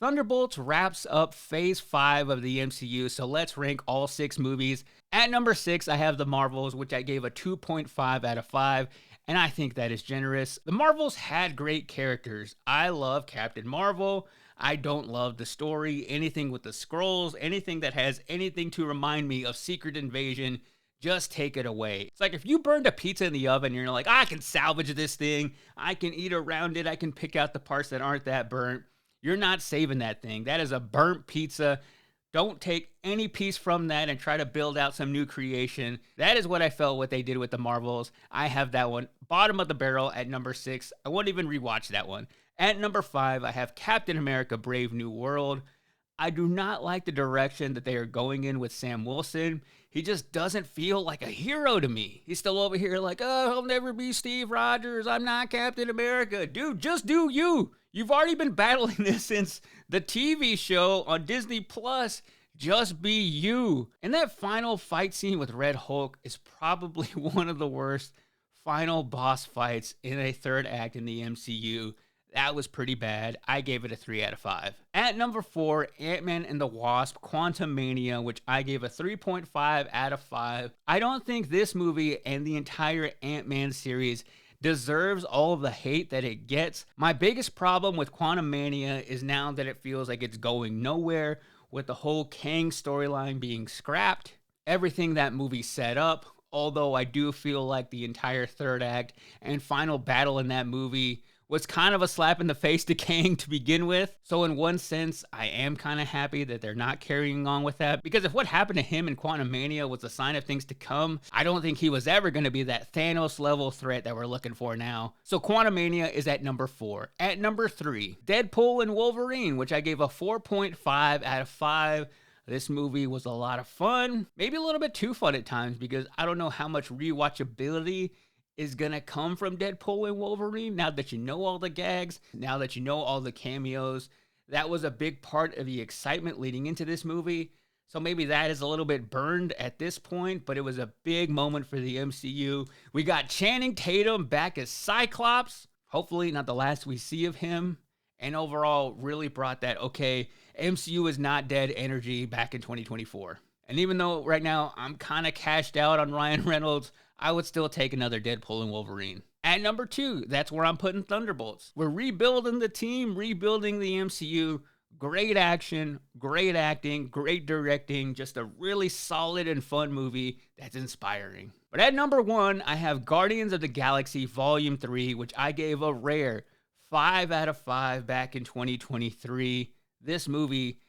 Thunderbolts wraps up Phase 5 of the MCU, so let's rank all 6 movies. At number 6, I have The Marvels, which I gave a 2.5 out of 5, and I think that is generous. The Marvels had great characters. I love Captain Marvel. I don't love the story, anything with the Skrulls, anything that has anything to remind me of Secret Invasion. Just take it away. It's like if you burned a pizza in the oven and you're like, I can salvage this thing, I can eat around it, I can pick out the parts that aren't that burnt. You're not saving that thing. That is a burnt pizza. Don't take any piece from that and try to build out some new creation. That is what I felt what they did with the Marvels. I have that one bottom of the barrel at number 6. I won't even rewatch that one. At number 5, I have Captain America Brave New World. I do not like the direction that they are going in with Sam Wilson. He just doesn't feel like a hero to me. He's still over here like, oh, I'll never be Steve Rogers. I'm not Captain America. Dude, just do you. You've already been battling this since the TV show on Disney Plus. Just be you. And that final fight scene with Red Hulk is probably one of the worst final boss fights in a third act in the MCU. That was pretty bad. I gave it a 3 out of 5. At number 4, Ant-Man and the Wasp, Quantumania, which I gave a 3.5 out of 5. I don't think this movie and the entire Ant-Man series deserves all of the hate that it gets. My biggest problem with Quantumania is now that it feels like it's going nowhere, with the whole Kang storyline being scrapped. Everything that movie set up, although I do feel like the entire third act and final battle in that movie was kind of a slap in the face to Kang to begin with. So in one sense, I am kind of happy that they're not carrying on with that, because if what happened to him in Quantumania was a sign of things to come, I don't think he was ever going to be that Thanos level threat that we're looking for now. So Quantumania is at number 4. At number 3, Deadpool and Wolverine, which I gave a 4.5 out of 5. This movie was a lot of fun, maybe a little bit too fun at times, because I don't know how much rewatchability is gonna come from Deadpool and Wolverine now that you know all the gags, now that you know all the cameos. That was a big part of the excitement leading into this movie. So maybe that is a little bit burned at this point, but it was a big moment for the MCU. We got Channing Tatum back as Cyclops, hopefully not the last we see of him, and overall really brought that, okay, MCU is not dead energy back in 2024. And even though right now I'm kind of cashed out on Ryan Reynolds, I would still take another Deadpool and Wolverine. At number 2, that's where I'm putting Thunderbolts. We're rebuilding the team, rebuilding the MCU. Great action, great acting, great directing, just a really solid and fun movie that's inspiring. But at number 1, I have Guardians of the Galaxy Volume 3, which I gave a rare 5 out of 5 back in 2023. This movie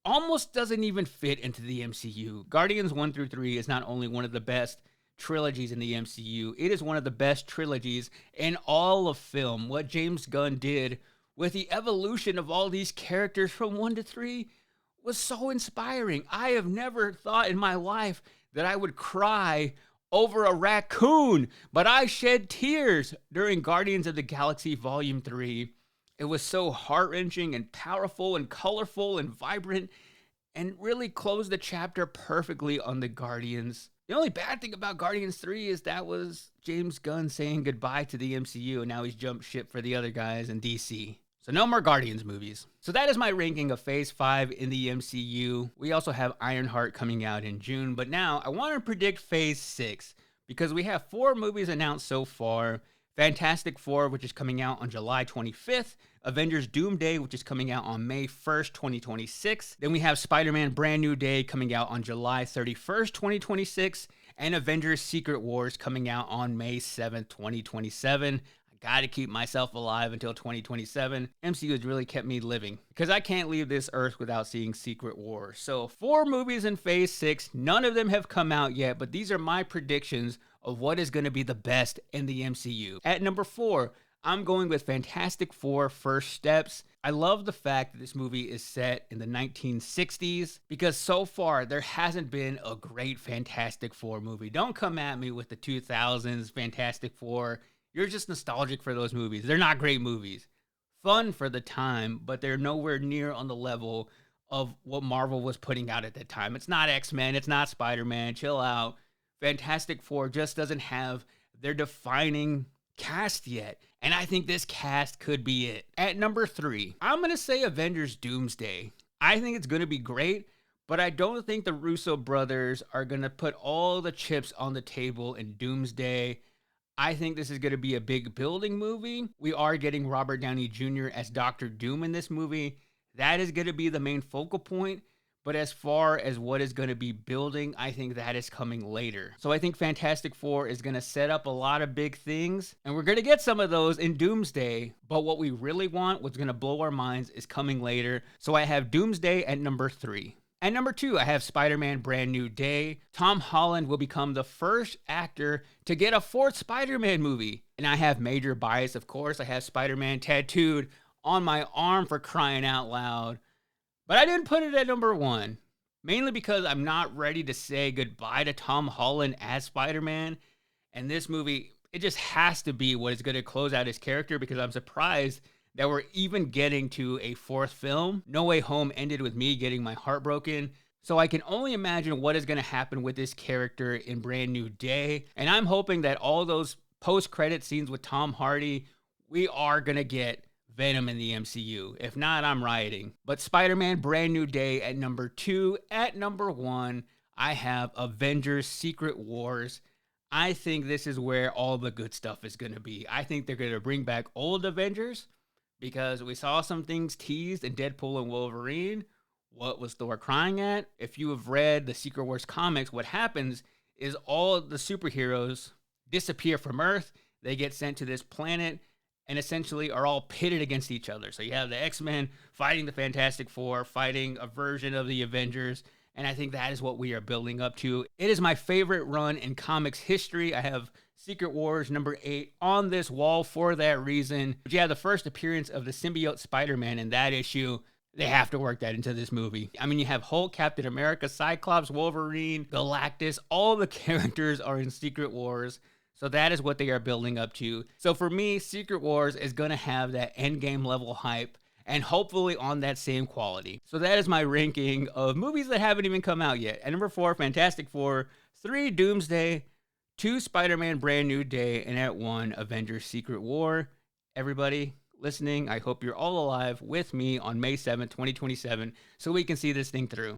almost doesn't even fit into the MCU. Guardians 1 through 3 is not only one of the best trilogies in the MCU, it is one of the best trilogies in all of film. What James Gunn did with the evolution of all these characters from 1 to 3 was so inspiring. I have never thought in my life that I would cry over a raccoon, but I shed tears during Guardians of the Galaxy Volume 3. It was so heart-wrenching and powerful and colorful and vibrant, and really closed the chapter perfectly on the Guardians. The only bad thing about Guardians 3 is that was James Gunn saying goodbye to the MCU, and now he's jumped ship for the other guys in DC. So no more Guardians movies. So that is my ranking of Phase 5 in the MCU. We also have Ironheart coming out in June, but now I want to predict Phase 6, because we have 4 movies announced so far. Fantastic Four, which is coming out on July 25th. Avengers Doomsday, which is coming out on May 1st, 2026. Then we have Spider-Man Brand New Day coming out on July 31st, 2026. And Avengers Secret Wars coming out on May 7th, 2027. I gotta keep myself alive until 2027. MCU has really kept me living, because I can't leave this earth without seeing Secret Wars. So 4 movies in Phase 6. None of them have come out yet, but these are my predictions of what is going to be the best in the MCU. At number 4, I'm going with Fantastic Four First Steps. I love the fact that this movie is set in the 1960s, because so far there hasn't been a great Fantastic Four movie. Don't come at me with the 2000s Fantastic Four. You're just nostalgic for those movies. They're not great movies. Fun for the time, but they're nowhere near on the level of what Marvel was putting out at that time. It's not X-Men. It's not Spider-Man. Chill out. Fantastic Four just doesn't have their defining cast yet. And I think this cast could be it. At number 3, I'm going to say Avengers Doomsday. I think it's going to be great, but I don't think the Russo brothers are going to put all the chips on the table in Doomsday. I think this is going to be a big building movie. We are getting Robert Downey Jr. as Doctor Doom in this movie. That is going to be the main focal point. But as far as what is going to be building, I think that is coming later. So I think Fantastic Four is going to set up a lot of big things, and we're going to get some of those in Doomsday. But what we really want, what's going to blow our minds, is coming later. So I have Doomsday at number 3. At number 2, I have Spider-Man Brand New Day. Tom Holland will become the first actor to get a 4th Spider-Man movie. And I have major bias, of course. I have Spider-Man tattooed on my arm, for crying out loud. But I didn't put it at number 1, mainly because I'm not ready to say goodbye to Tom Holland as Spider-Man. And this movie, it just has to be what is going to close out his character, because I'm surprised that we're even getting to a 4th film. No Way Home ended with me getting my heart broken. So I can only imagine what is going to happen with this character in Brand New Day. And I'm hoping that all those post-credit scenes with Tom Hardy, we are going to get Venom in the MCU. If not, I'm rioting. But Spider-Man Brand New Day at number 2. At number 1, I have Avengers Secret Wars. I think this is where all the good stuff is going to be. I think they're going to bring back old Avengers, because we saw some things teased in Deadpool and Wolverine. What was Thor crying at? If you have read the Secret Wars comics, what happens is all the superheroes disappear from Earth. They get sent to this planet and essentially are all pitted against each other. So you have the X-Men fighting the Fantastic Four, fighting a version of the Avengers, and I think that is what we are building up to. It is my favorite run in comics history. I have Secret Wars number 8 on this wall for that reason. But yeah, the first appearance of the symbiote Spider-Man in that issue, they have to work that into this movie. I mean, you have Hulk, Captain America, Cyclops, Wolverine, Galactus. All the characters are in Secret Wars. So that is what they are building up to. So for me, Secret Wars is going to have that endgame level hype, and hopefully on that same quality. So that is my ranking of movies that haven't even come out yet. At number 4, Fantastic Four. 3, Doomsday. 2, Spider-Man Brand New Day. And at 1, Avengers Secret War. Everybody listening, I hope you're all alive with me on May 7th, 2027, so we can see this thing through.